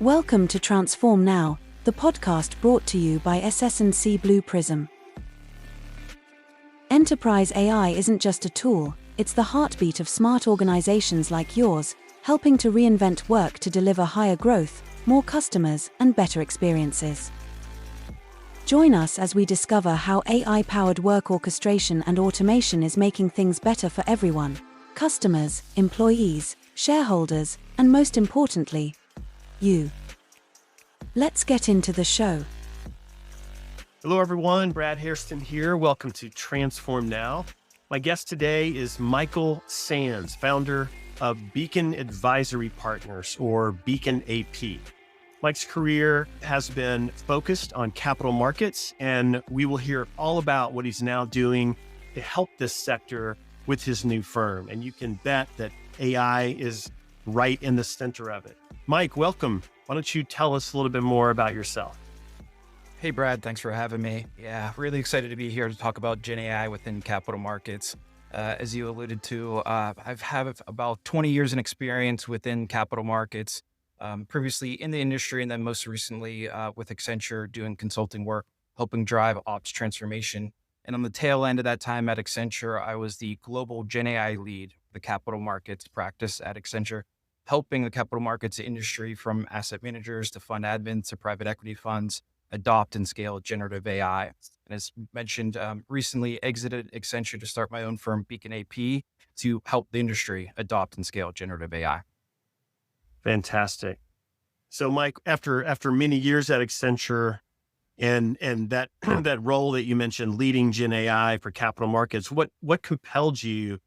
Welcome to Transform Now, the podcast brought to you by SS&C Blue Prism. Enterprise AI isn't just a tool, it's the heartbeat of smart organizations like yours, helping to reinvent work to deliver higher growth, more customers, and better experiences. Join us as we discover how AI-powered work orchestration and automation is making things better for everyone: customers, employees, shareholders, and most importantly, you. Let's get into the show. Hello everyone, Brad Hairston here. Welcome to Transform Now. My guest today is Michael Sands, founder of Beacon Advisory Partners, or BeaconAP. Mike's career has been focused on capital markets, and we will hear all about what he's now doing to help this sector with his new firm. And you can bet that AI is right in the center of it. Mike, welcome. Why don't you tell us a little bit more about yourself? Hey, Brad, thanks for having me. Yeah, really excited to be here to talk about Gen AI within capital markets. As you alluded to, I've had about 20 years in experience within capital markets, previously in the industry, and then most recently with Accenture doing consulting work, helping drive ops transformation. And on the tail end of that time at Accenture, I was the global Gen AI lead, the capital markets practice at Accenture, helping the capital markets industry from asset managers to fund admins to private equity funds adopt and scale generative AI. And as mentioned, recently exited Accenture to start my own firm, BeaconAP, to help the industry adopt and scale generative AI. Fantastic. So Mike, after many years at Accenture and that that role that you mentioned, leading Gen AI for capital markets, what compelled you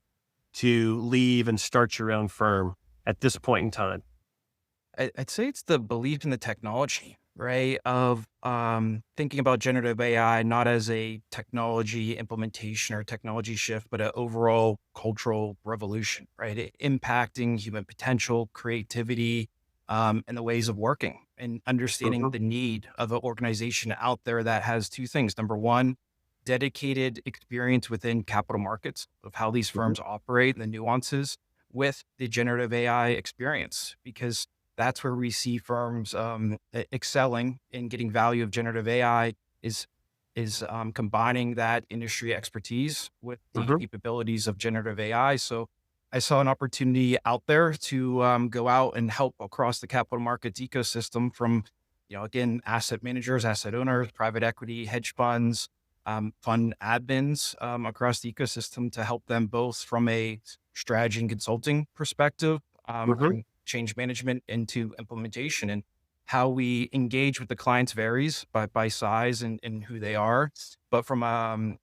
to leave and start your own firm at this point in time? I'd say it's the belief in the technology, right? Of thinking about generative AI not as a technology implementation or technology shift, but an overall cultural revolution, right? Impacting human potential, creativity, and the ways of working, and understanding the need of an organization out there that has two things. Number one, dedicated experience within capital markets of how these firms operate and the nuances with the generative AI experience, because that's where we see firms excelling in getting value of generative AI is combining that industry expertise with the capabilities of generative AI. So I saw an opportunity out there to go out and help across the capital markets ecosystem from, again, asset managers, asset owners, private equity, hedge funds, fund admins across the ecosystem to help them both from a strategy and consulting perspective, from change management into implementation. And how we engage with the clients varies by size and who they are. But from a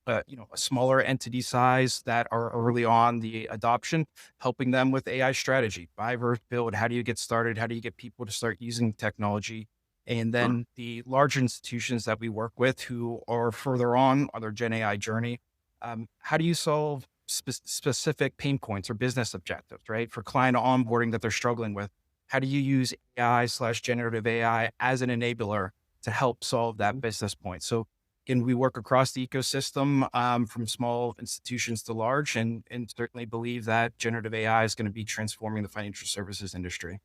smaller entity size that are early on the adoption, helping them with AI strategy, buy versus build. How do you get started? How do you get people to start using technology? And then the large institutions that we work with who are further on their Gen AI journey, how do you solve specific pain points or business objectives, right? For client onboarding that they're struggling with, how do you use AI/generative AI as an enabler to help solve that business point? So again, we work across the ecosystem from small institutions to large, and certainly believe that generative AI is going to be transforming the financial services industry.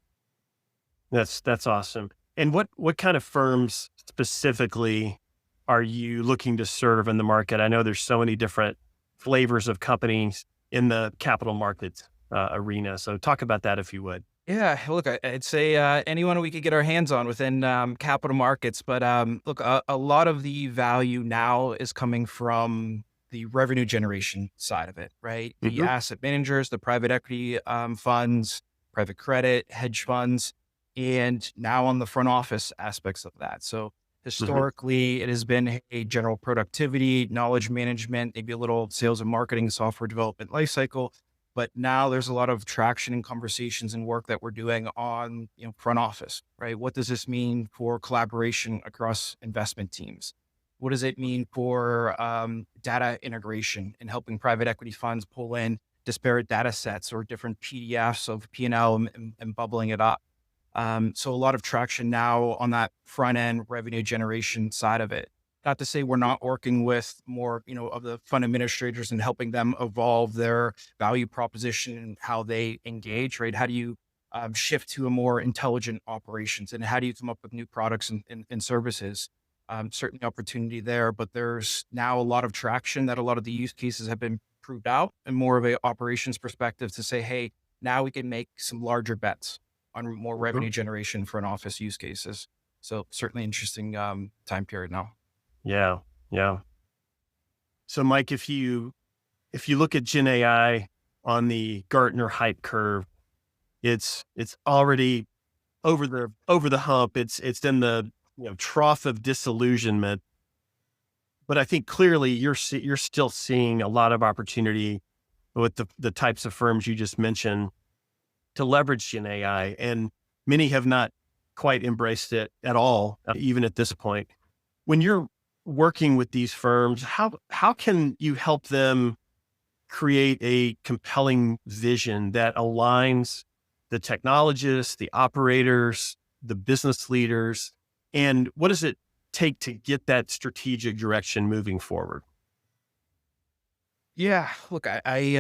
That's awesome. And what kind of firms specifically are you looking to serve in the market? I know there's so many different flavors of companies in the capital markets arena. So talk about that if you would. Yeah, look, I'd say anyone we could get our hands on within capital markets. But look, a lot of the value now is coming from the revenue generation side of it, right? The asset managers, the private equity funds, private credit, hedge funds, and now on the front office aspects of that. So historically, it has been a general productivity, knowledge management, maybe a little sales and marketing, software development lifecycle. But now there's a lot of traction and conversations and work that we're doing on front office, right? What does this mean for collaboration across investment teams? What does it mean for data integration and helping private equity funds pull in disparate data sets or different PDFs of P&L and bubbling it up? So a lot of traction now on that front end revenue generation side of it. Not to say we're not working with more, of the fund administrators and helping them evolve their value proposition and how they engage, right? How do you shift to a more intelligent operations? And how do you come up with new products and services? Certainly opportunity there, but there's now a lot of traction that a lot of the use cases have been proved out and more of a operations perspective to say, hey, now we can make some larger bets on more revenue generation for an office use cases. So certainly interesting time period now. Yeah. Yeah. So Mike, if you look at Gen AI on the Gartner hype curve, it's already over the hump. It's in the trough of disillusionment. But I think clearly you're still seeing a lot of opportunity with the types of firms you just mentioned to leverage Gen AI, and many have not quite embraced it at all, even at this point. When you're working with these firms, how can you help them create a compelling vision that aligns the technologists, the operators, the business leaders, and what does it take to get that strategic direction moving forward? Yeah, look, I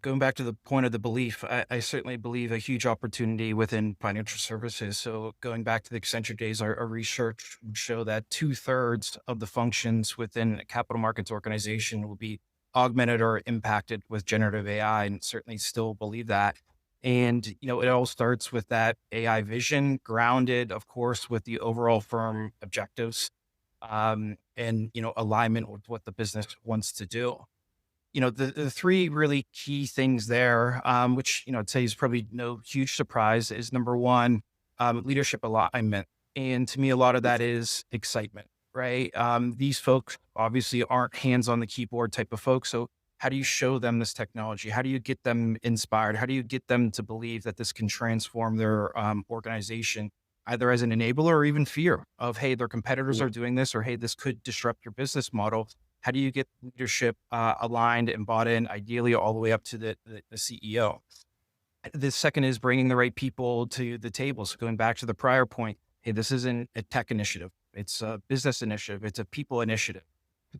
going back to the point of the belief, I certainly believe a huge opportunity within financial services. So going back to the Accenture days, our research would show that 2/3 of the functions within a capital markets organization will be augmented or impacted with generative AI, and certainly still believe that. And, it all starts with that AI vision, grounded, of course, with the overall firm objectives, and, alignment with what the business wants to do. The three really key things there, which, I'd say is probably no huge surprise, is number one, leadership alignment. And to me, a lot of that is excitement, right? These folks obviously aren't hands on the keyboard type of folks. So how do you show them this technology? How do you get them inspired? How do you get them to believe that this can transform their organization, either as an enabler or even fear of, hey, their competitors are doing this, or, hey, this could disrupt your business model? How do you get leadership aligned and bought in, ideally all the way up to the CEO? The second is bringing the right people to the table. So going back to the prior point, hey, this isn't a tech initiative. It's a business initiative. It's a people initiative.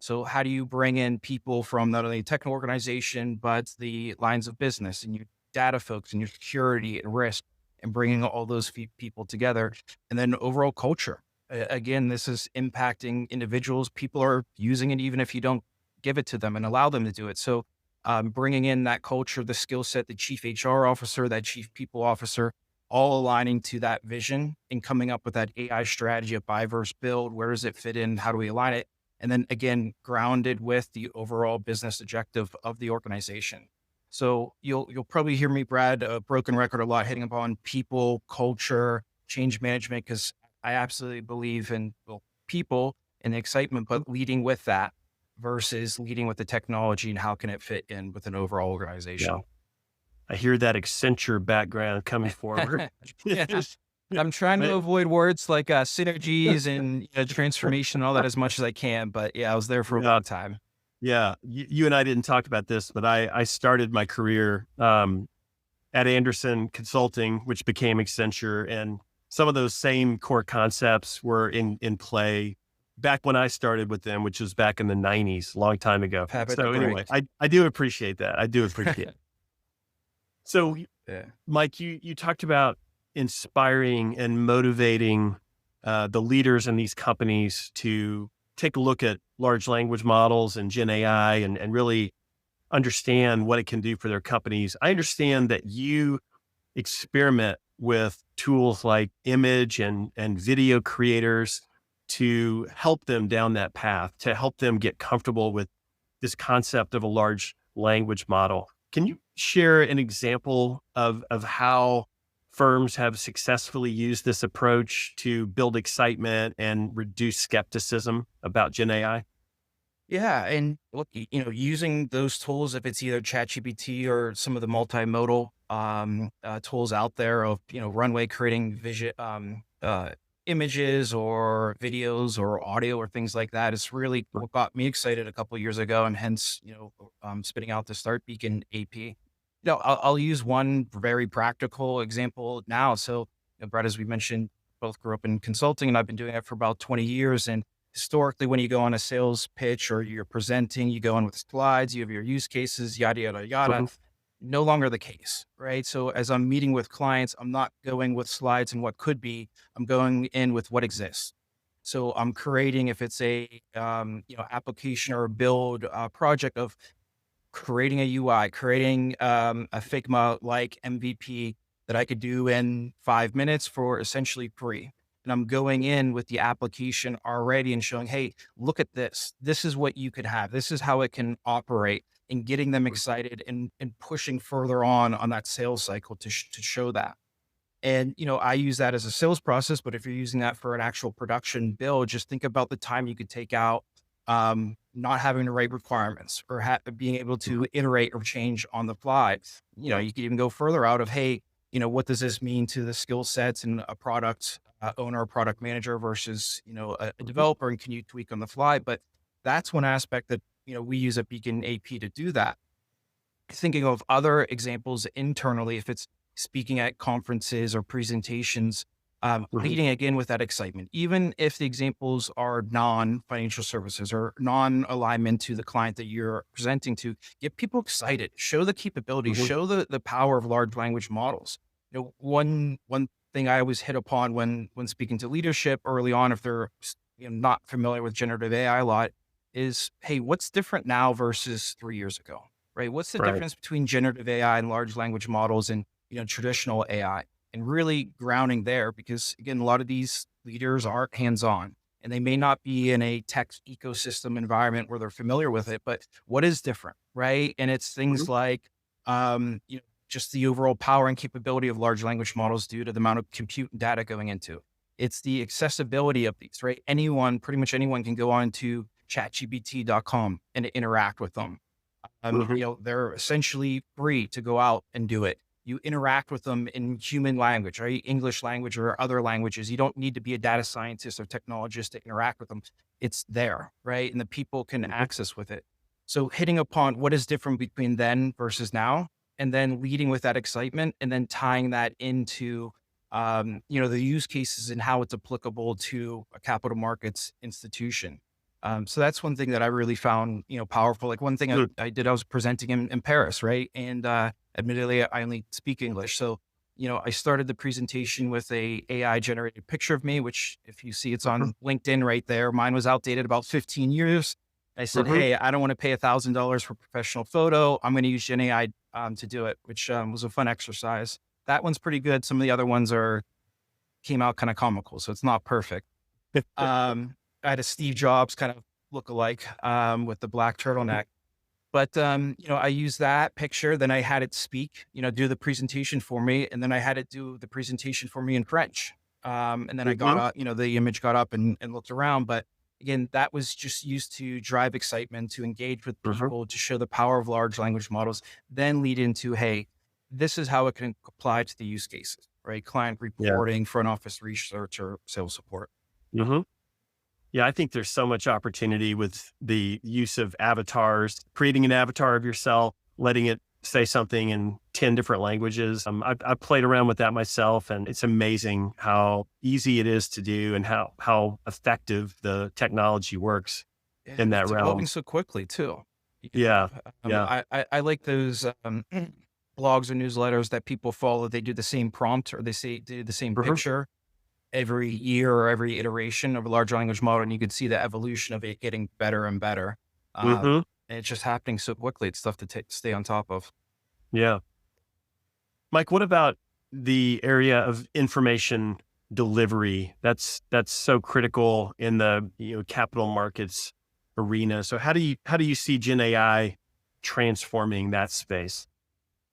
So how do you bring in people from not only a technical organization, but the lines of business and your data folks and your security and risk, and bringing all those people together? And then overall culture. Again, this is impacting individuals. People are using it even if you don't give it to them and allow them to do it. So bringing in that culture, the skill set, the chief HR officer, that chief people officer, all aligning to that vision and coming up with that AI strategy of buy versus build. Where does it fit in? How do we align it? And then again, grounded with the overall business objective of the organization. So you'll probably hear me, Brad, a broken record a lot, hitting upon people, culture, change management, because I absolutely believe in people and the excitement, but leading with that versus leading with the technology and how can it fit in with an overall organization. Yeah. I hear that Accenture background coming forward. Yeah. I'm trying to avoid words like synergies and transformation and all that as much as I can. But yeah, I was there for a long time. Yeah. You and I didn't talk about this, but I started my career at Anderson Consulting, which became Accenture. And some of those same core concepts were in play back when I started with them, which was back in the 90s, a long time ago. So anyway, I do appreciate that. I do appreciate it. So Mike, you talked about inspiring and motivating the leaders in these companies to take a look at large language models and Gen AI and really understand what it can do for their companies. I understand that you experiment with tools like image and video creators to help them down that path, to help them get comfortable with this concept of a large language model. Can you share an example of how firms have successfully used this approach to build excitement and reduce skepticism about Gen AI? Yeah. And look, using those tools, if it's either ChatGPT or some of the multimodal tools out there of, Runway creating images or videos or audio or things like that, it's really what got me excited a couple of years ago, and hence, spitting out to start BeaconAP. I'll use one very practical example now. So, Brett, as we mentioned, both grew up in consulting, and I've been doing it for about 20 years. And historically, when you go on a sales pitch or you're presenting, you go in with slides, you have your use cases, yada, yada, yada. no longer the case, right? So as I'm meeting with clients, I'm not going with slides and what could be, I'm going in with what exists. So I'm creating, if it's a application or a build project of creating a UI, creating a Figma like MVP that I could do in 5 minutes for essentially free. And I'm going in with the application already and showing, hey, look at this. This is what you could have. This is how it can operate, and getting them excited and pushing further on that sales cycle to show that. And, I use that as a sales process, but if you're using that for an actual production build, just think about the time you could take out, not having to write requirements or being able to iterate or change on the fly. You could even go further out of, hey, what does this mean to the skill sets in a product owner or product manager versus, a developer, and can you tweak on the fly? But that's one aspect that, we use at Beacon AP to do that. Thinking of other examples internally, if it's speaking at conferences or presentations, leading again with that excitement, even if the examples are non-financial services or non-alignment to the client that you're presenting to, get people excited, show the capabilities, show the power of large language models. One thing I always hit upon when speaking to leadership early on, if they're not familiar with generative AI a lot, is, hey, what's different now versus 3 years ago? Right? What's the Right. difference between generative AI and large language models and traditional AI? And really grounding there, because again, a lot of these leaders aren't hands-on and they may not be in a tech ecosystem environment where they're familiar with it, but what is different, right? And it's things like, just the overall power and capability of large language models due to the amount of compute and data going into. It's the accessibility of these, right? Pretty much anyone can go on to chatgpt.com and interact with them. They're essentially free to go out and do it. You interact with them in human language, right? English language or other languages. You don't need to be a data scientist or technologist to interact with them. It's there, right? And the people can access with it. So hitting upon what is different between then versus now, and then leading with that excitement, and then tying that into, the use cases and how it's applicable to a capital markets institution. So that's one thing that I really found, powerful. Like one thing I did, I was presenting in Paris, right? And admittedly, I only speak English. So, I started the presentation with a AI generated picture of me, which if you see, it's on LinkedIn right there. Mine was outdated about 15 years. I said, hey, I don't want to pay $1,000 for a professional photo. I'm going to use Gen AI to do it, which was a fun exercise. That one's pretty good. Some of the other ones came out kind of comical, so it's not perfect. I had a Steve Jobs kind of look-alike with the black turtleneck. But, I used that picture, then I had it speak, do the presentation for me, and then I had it do the presentation for me in French. And then I got up, the image got up and looked around. But again, that was just used to drive excitement, to engage with people, to show the power of large language models, then lead into, hey, this is how it can apply to the use cases, right? Client reporting, front office research, or sales support. Yeah, I think there's so much opportunity with the use of avatars, creating an avatar of yourself, letting it say something in 10 different languages. I've played around with that myself, and it's amazing how easy it is to do and how effective the technology works in that It's realm. evolving so quickly too. Yeah. I like those blogs or newsletters that people follow. They do the same prompt, or they do the same picture every year or every iteration of a large language model, and you could see the evolution of it getting better and better. And it's just happening so quickly. It's stuff to stay on top of. Yeah. Mike, what about the area of information delivery? That's so critical in the capital markets arena. So how do you see Gen AI transforming that space?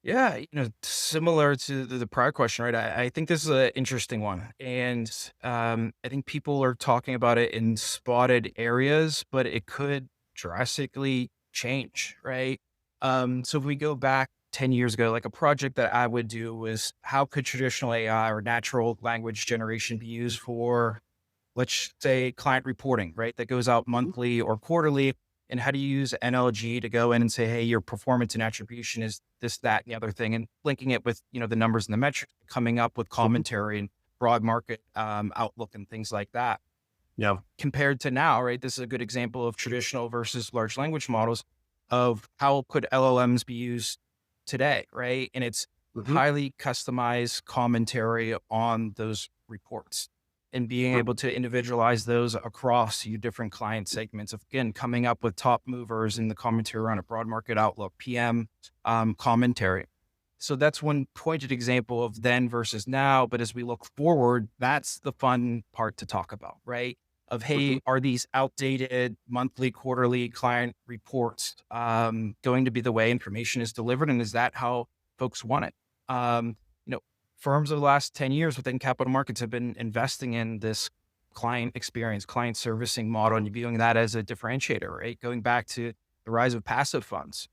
Yeah, similar to the prior question, right? I think this is an interesting one. And I think people are talking about it in spotted areas, but it could drastically change, right? So if we go back 10 years ago, like a project that I would do was, how could traditional AI or natural language generation be used for, let's say, client reporting, right? That goes out monthly or quarterly. And how do you use NLG to go in and say, hey, your performance and attribution is this, that, and the other thing, and linking it with, the numbers and the metrics, coming up with commentary and broad market outlook and things like that. Yeah. Compared to now, right? This is a good example of traditional versus large language models of how could LLMs be used today, right? And it's Hmm. highly customized commentary on those reports and being able to individualize those across your different client segments. Of, again, coming up with top movers in the commentary around a broad market outlook, PM commentary. So that's one pointed example of then versus now. But as we look forward, that's the fun part to talk about, right? Of, Hmm. hey, are these outdated monthly, quarterly client reports going to be the way information is delivered? And is that how folks want it? You know, firms over the last 10 years within capital markets have been investing in this client experience, client servicing model, and viewing that as a differentiator, right? Going back to the rise of passive funds.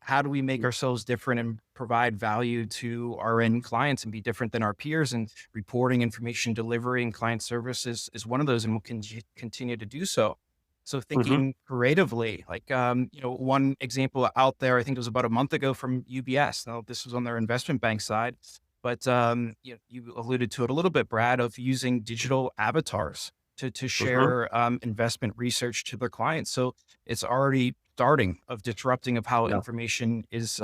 How do we make ourselves different and provide value to our end clients and be different than our peers? And reporting, information delivery, and client services is one of those, and we'll continue to do so. So Hmm. thinking creatively, like, one example out there, I think it was about a month ago from UBS. Now, this was on their investment bank side, but you alluded to it a little bit, Brad, of using digital avatars to Hmm. share investment research to their clients. So it's already starting of disrupting of how Yeah. information is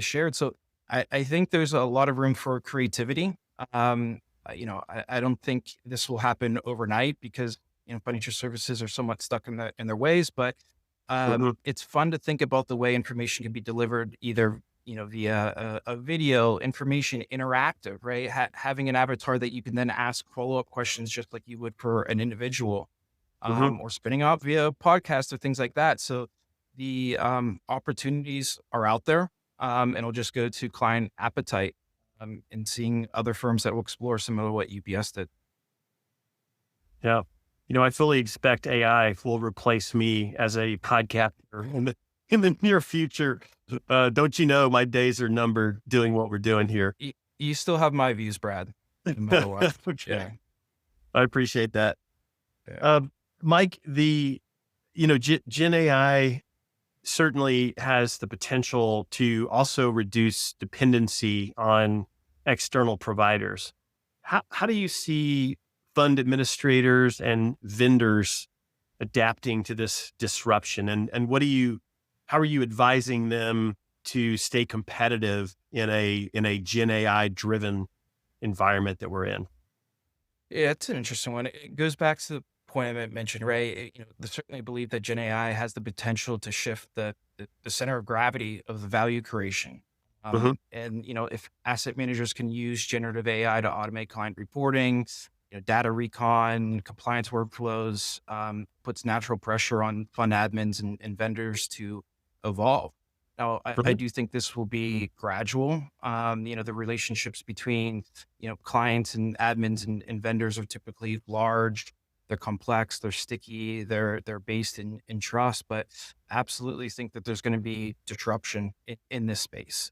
shared. So I think there's a lot of room for creativity. I don't think this will happen overnight because financial services are somewhat stuck in their ways, but Hmm. it's fun to think about the way information can be delivered either via a video, information, interactive, right? Having an avatar that you can then ask follow-up questions just like you would for an individual, Hmm. or spinning out via podcast or things like that. So the opportunities are out there, and it'll just go to client appetite, and seeing other firms that will explore similar to what UBS did. Yeah. I fully expect AI will replace me as a podcaster in the near future. Don't you know my days are numbered doing what we're doing here? You still have my views, Brad, no matter what. Okay. Yeah. I appreciate that. Yeah. Um, Mike, Gen AI certainly has the potential to also reduce dependency on external providers. How do you see fund administrators and vendors adapting to this disruption? And how are you advising them to stay competitive in a Gen AI driven environment that we're in? Yeah, it's an interesting one. It goes back to the point I mentioned, right? They certainly believe that Gen AI has the potential to shift the center of gravity of the value creation. Hmm. And if asset managers can use generative AI to automate client reporting, data recon, compliance workflows, puts natural pressure on fund admins and vendors to evolve. Now, I Hmm. do think this will be gradual. The relationships between clients and admins and vendors are typically large. They're complex. They're sticky. They're based in trust. But absolutely think that there's going to be disruption in this space,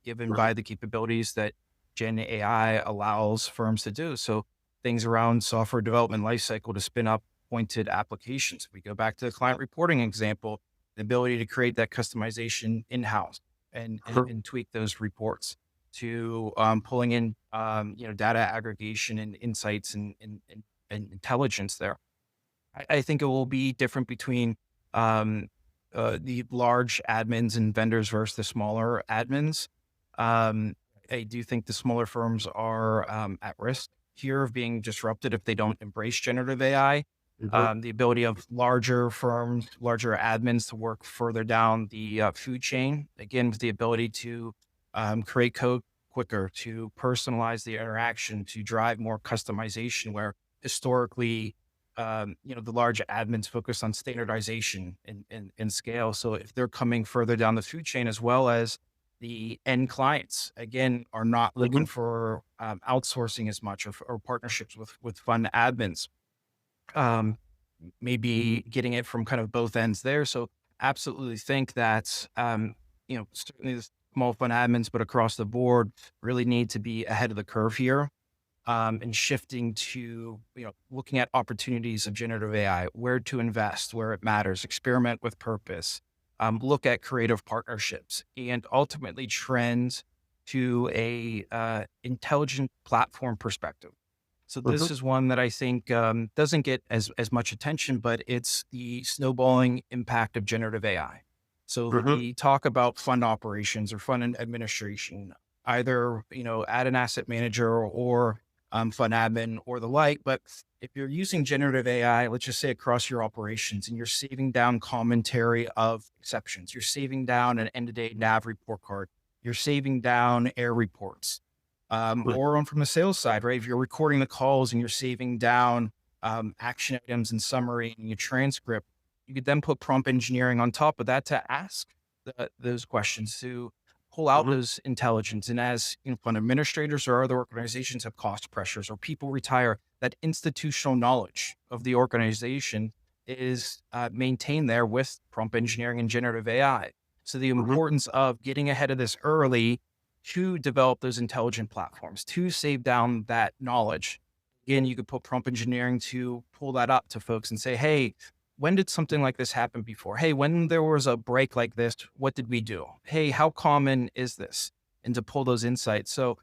given by the capabilities that Gen AI allows firms to do. So things around software development lifecycle to spin up pointed applications. If we go back to the client reporting example, the ability to create that customization in-house and tweak those reports to pulling in data aggregation and insights and intelligence there. I think it will be different between um, the large admins and vendors versus the smaller admins. Um, I do think the smaller firms are at risk here of being disrupted if they don't embrace generative AI. Hmm. The ability of larger firms, larger admins to work further down the food chain, again, with the ability to create code quicker, to personalize the interaction, to drive more customization, where historically, the large admins focus on standardization and scale. So if they're coming further down the food chain, as well as the end clients, again, are not Hmm. looking for outsourcing as much or partnerships with fund admins, um, maybe getting it from kind of both ends there. So absolutely think that, certainly the small fund admins, but across the board really need to be ahead of the curve here, and shifting to, looking at opportunities of generative AI, where to invest, where it matters, experiment with purpose, look at creative partnerships, and ultimately trend to a intelligent platform perspective. So Hmm. this is one that I think doesn't get as much attention, but it's the snowballing impact of generative AI. So Hmm. we talk about fund operations or fund administration, either, add an asset manager or fund admin or the like. But if you're using generative AI, let's just say across your operations, and you're saving down commentary of exceptions, you're saving down an end-of-day NAV report card, you're saving down error reports, or on from the sales side, right? If you're recording the calls and you're saving down action items and summary and your transcript, you could then put prompt engineering on top of that to ask those questions, to pull out Hmm. those intelligence. And as fund administrators or other organizations have cost pressures or people retire, that institutional knowledge of the organization is maintained there with prompt engineering and generative AI. So the Hmm. importance of getting ahead of this early to develop those intelligent platforms, to save down that knowledge. Again, you could put prompt engineering to pull that up to folks and say, hey, when did something like this happen before? Hey, when there was a break like this, what did we do? Hey, how common is this? And to pull those insights. So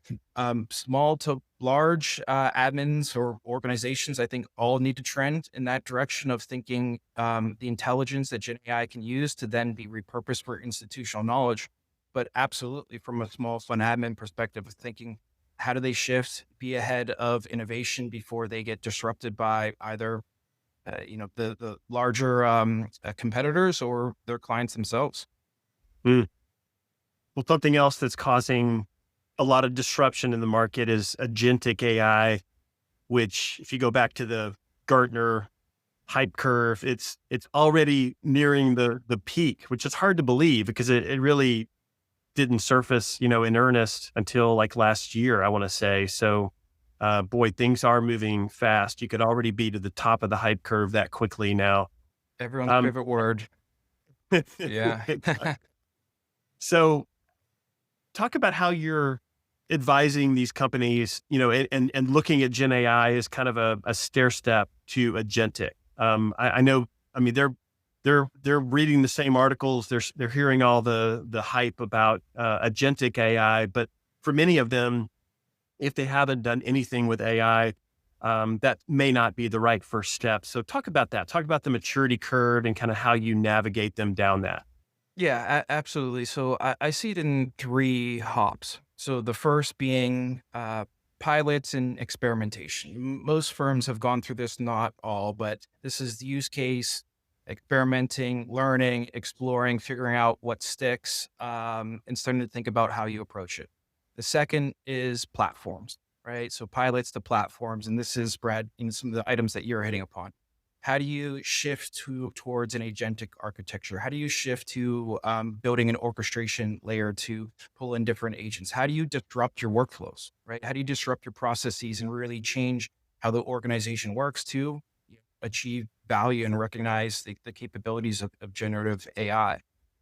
small to large admins or organizations, I think all need to trend in that direction of thinking the intelligence that Gen AI can use to then be repurposed for institutional knowledge. But absolutely from a small fund admin perspective of thinking, how do they shift, be ahead of innovation before they get disrupted by either the larger competitors or their clients themselves. Mm. Well, something else that's causing a lot of disruption in the market is agentic AI, which, if you go back to the Gartner hype curve, it's already nearing the peak, which is hard to believe because it really didn't surface, in earnest until like last year, I want to say. So, boy, things are moving fast. You could already be to the top of the hype curve that quickly now. Everyone's Um, favorite word. Yeah. so talk about how you're advising these companies, and looking at Gen AI as kind of a stair step to agentic. I know, I mean, they're reading the same articles. They're hearing all the hype about agentic AI, but for many of them, if they haven't done anything with AI, that may not be the right first step. So talk about that. Talk about the maturity curve and kind of how you navigate them down that. Yeah, absolutely. So I see it in three hops. So the first being pilots and experimentation. Most firms have gone through this, not all, but this is the use case, experimenting, learning, exploring, figuring out what sticks, and starting to think about how you approach it. The second is platforms, right? So pilots to platforms. And this is, Brad, some of the items that you're hitting upon. How do you shift towards an agentic architecture? How do you shift to building an orchestration layer to pull in different agents? How do you disrupt your workflows, right? How do you disrupt your processes and really change how the organization works to achieve value and recognize the capabilities of generative AI?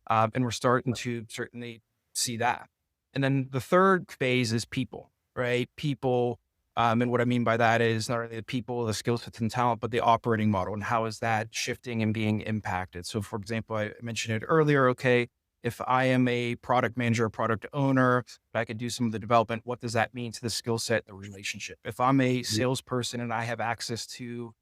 And we're starting to certainly see that. And then the third phase is people, right? People, and what I mean by that is not only the people, the skill sets and talent, but the operating model and how is that shifting and being impacted. So for example, I mentioned it earlier. Okay, if I am a product manager, a product owner, if I could do some of the development, what does that mean to the skill set, the relationship? If I'm a salesperson and I have access to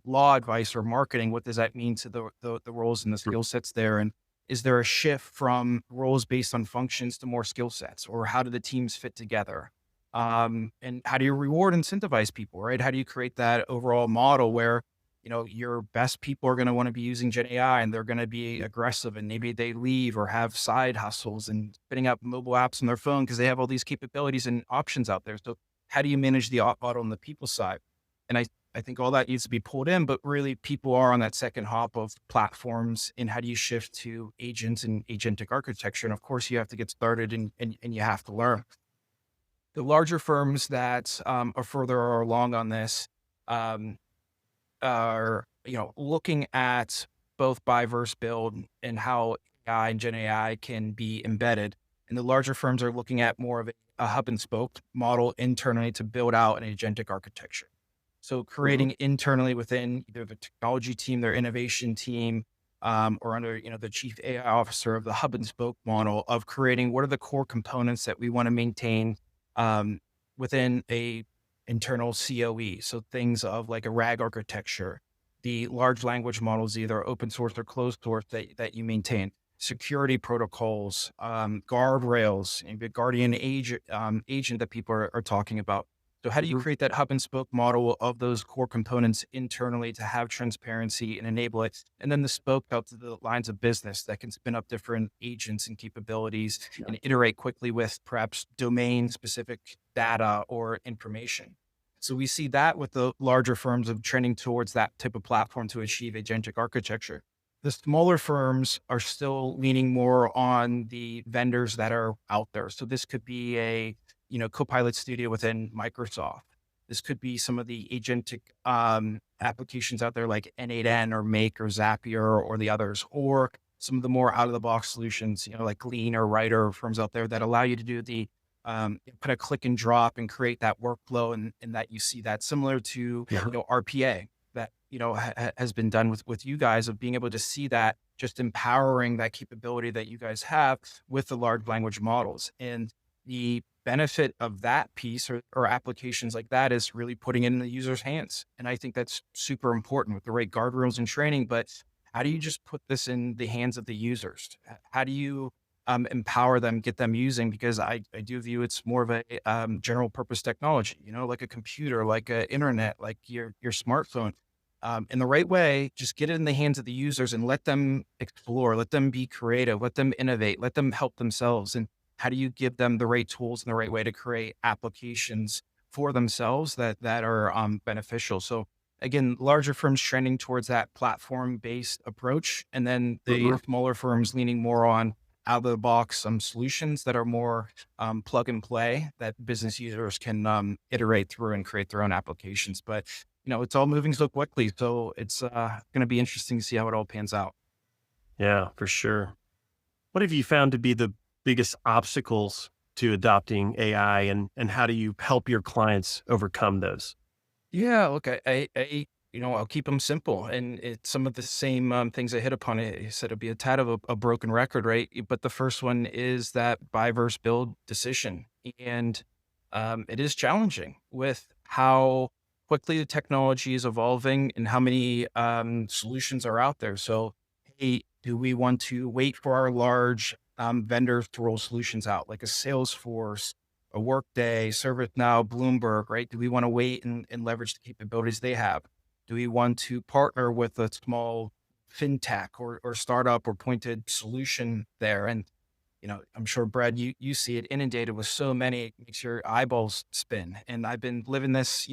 law advice or marketing, what does that mean to the roles and the skill sets there? And is there a shift from roles based on functions to more skill sets, or how do the teams fit together? And how do you reward, incentivize people, right? How do you create that overall model where, your best people are going to want to be using Gen AI and they're going to be aggressive and maybe they leave or have side hustles and spinning up mobile apps on their phone because they have all these capabilities and options out there. So how do you manage the model on the people side? And I think all that needs to be pulled in, but really people are on that second hop of platforms and how do you shift to agents and agentic architecture? And of course you have to get started and you have to learn. The larger firms that are further along on this um, are, looking at both buy versus build and how AI and Gen AI can be embedded. And the larger firms are looking at more of a hub and spoke model internally to build out an agentic architecture. So Mhm. creating internally within either the technology team, their innovation team, or under, the chief AI officer of the hub and spoke model of creating what are the core components that we want to maintain um, within a internal COE. So things of like a RAG architecture, the large language models, either open source or closed source that you maintain. security protocols, guardrails, and the guardian agent that people are talking about. So how do you Mhm. create that hub and spoke model of those core components internally to have transparency and enable it? And then the spoke out to the lines of business that can spin up different agents and capabilities Yeah. and iterate quickly with perhaps domain specific data or information. So we see that with the larger firms of trending towards that type of platform to achieve agentic architecture. The smaller firms are still leaning more on the vendors that are out there. So this could be a, Copilot Studio within Microsoft. This could be some of the agentic applications out there like N8N or Make or Zapier or the others, or some of the more out of the box solutions, like Lean or Writer firms out there that allow you to do the kind of click and drop and create that workflow, and that you see that similar to, Yeah. RPA that, has been done with you guys of being able to see that, just empowering that capability that you guys have with the large language models. And the benefit of that piece or applications like that is really putting it in the user's hands. And I think that's super important with the right guardrails and training. But how do you just put this in the hands of the users? How do you empower them, get them using? Because I do view it's more of a general purpose technology, like a computer, like a internet, like your smartphone. In the right way, just get it in the hands of the users and let them explore, let them be creative, let them innovate, let them help themselves. And how do you give them the right tools and the right way to create applications for themselves that are beneficial? So again, larger firms trending towards that platform based approach, and then the Mhm. smaller firms leaning more on out of the box solutions that are more plug and play that business users can iterate through and create their own applications. But it's all moving so quickly, so it's going to be interesting to see how it all pans out. Yeah, for sure. What have you found to be the biggest obstacles to adopting AI, and how do you help your clients overcome those? Yeah, look, I'll keep them simple, and it's some of the same things I hit upon. I said it'd be a tad of a broken record, right? But the first one is that buy versus build decision, and it is challenging with how quickly the technology is evolving and how many solutions are out there. So, hey, do we want to wait for our large vendors to roll solutions out, like a Salesforce, a Workday, ServiceNow, Bloomberg, right? Do we want to wait and leverage the capabilities they have? Do we want to partner with a small fintech or startup or pointed solution there? And, I'm sure, Brad, you see it inundated with so many, it makes your eyeballs spin. And I've been living this,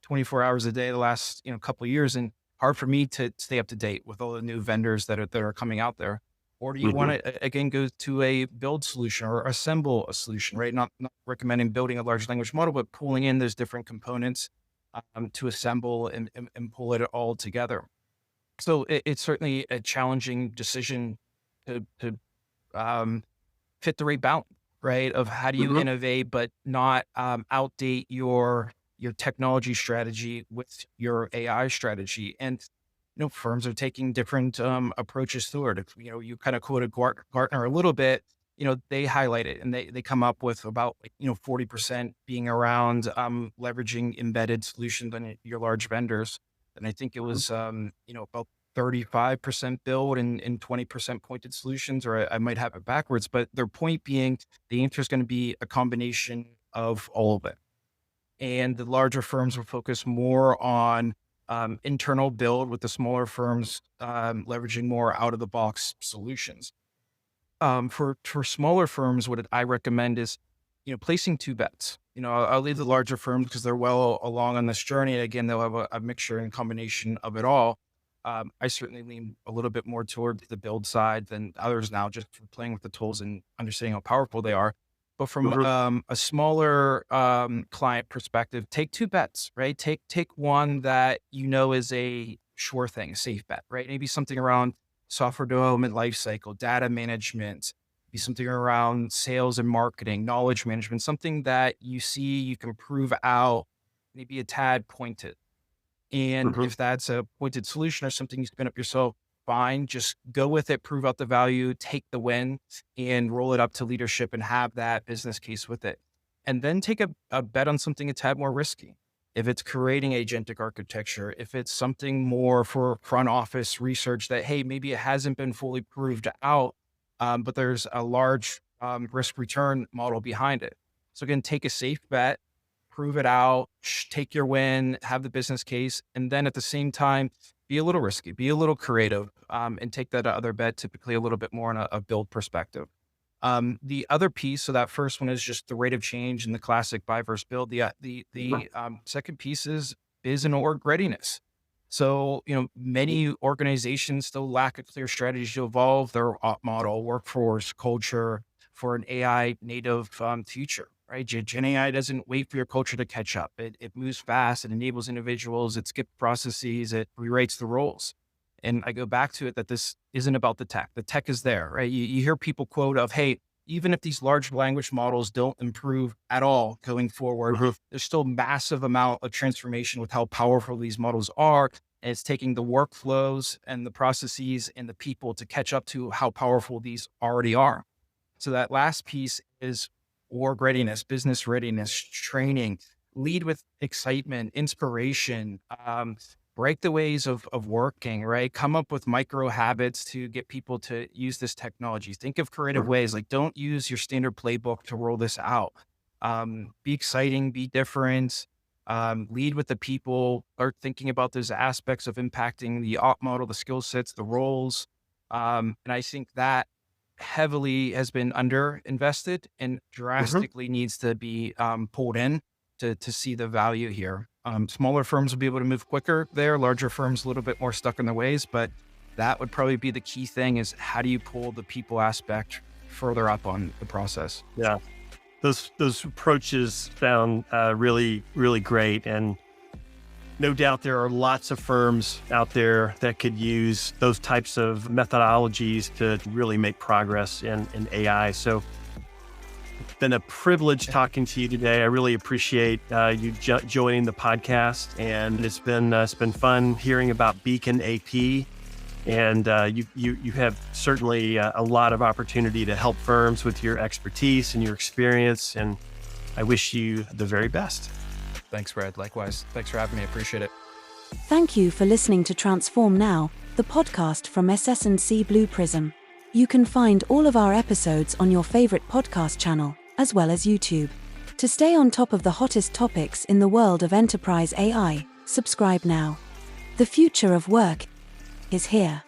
24 hours a day the last, couple of years, and hard for me to stay up to date with all the new vendors that are coming out there. Or do you want Mhm. to again go to a build solution or assemble a solution, right? Not recommending building a large language model, but pulling in those different components to assemble and pull it all together. So it's certainly a challenging decision to um, fit the right balance, right? Of how do you Mhm. innovate, but not outdate your technology strategy with your AI strategy. And firms are taking different approaches to it. If, you kind of quoted Gartner a little bit. They highlight it and they come up with about 40% being around leveraging embedded solutions on your large vendors. And I think it was about 35% build and 20% pointed solutions, or I might have it backwards, but their point being the answer is going to be a combination of all of it. And the larger firms will focus more on internal build, with the smaller firms leveraging more out of the box solutions. For smaller firms, what I recommend is, placing two bets. I'll leave the larger firms because they're well along on this journey. And again, they'll have a mixture and combination of it all. I certainly lean a little bit more towards the build side than others now, just from playing with the tools and understanding how powerful they are. But from Mhm. a smaller client perspective, take two bets, right? Take one that is a sure thing, a safe bet, right? Maybe something around software development lifecycle, data management, be something around sales and marketing, knowledge management, something that you see you can prove out, maybe a tad pointed. And Mhm. if that's a pointed solution or something you spin up yourself, fine, just go with it, prove out the value, take the win, and roll it up to leadership and have that business case with it. And then take a bet on something a tad more risky. If it's creating agentic architecture, if it's something more for front office research that, hey, maybe it hasn't been fully proved out, but there's a large risk return model behind it. So again, take a safe bet, prove it out, take your win, have the business case, and then at the same time, be a little risky, be a little creative, and take that other bet typically a little bit more on a build perspective. The other piece, so that first one is just the rate of change in the classic buy versus build. The second piece is an org readiness. So, many organizations still lack a clear strategy to evolve their op model, workforce, culture for an AI native future, right? Gen AI doesn't wait for your culture to catch up. It moves fast. It enables individuals. It skips processes. It rewrites the roles. And I go back to it that this isn't about the tech. The tech is there, right? You hear people quote of, hey, even if these large language models don't improve at all going forward, there's still massive amount of transformation with how powerful these models are. And it's taking the workflows and the processes and the people to catch up to how powerful these already are. So that last piece is org readiness, business readiness, training, lead with excitement, inspiration, break the ways of working, right? Come up with micro habits to get people to use this technology. Think of creative ways, like don't use your standard playbook to roll this out. Be exciting, be different, lead with the people, start thinking about those aspects of impacting the op model, the skill sets, the roles. And I think that heavily has been under invested and drastically needs to be pulled in to see the value here. Smaller firms will be able to move quicker there. Larger firms a little bit more stuck in their ways, but that would probably be the key thing is how do you pull the people aspect further up on the process? Yeah, those approaches sound really, really great. And no doubt there are lots of firms out there that could use those types of methodologies to really make progress in AI. So it's been a privilege talking to you today. I really appreciate you joining the podcast, and it's been fun hearing about BeaconAP. And you have certainly a lot of opportunity to help firms with your expertise and your experience. And I wish you the very best. Thanks, Brad. Likewise. Thanks for having me. I appreciate it. Thank you for listening to Transform Now, the podcast from SS&C Blue Prism. You can find all of our episodes on your favorite podcast channel, as well as YouTube. To stay on top of the hottest topics in the world of enterprise AI, subscribe now. The future of work is here.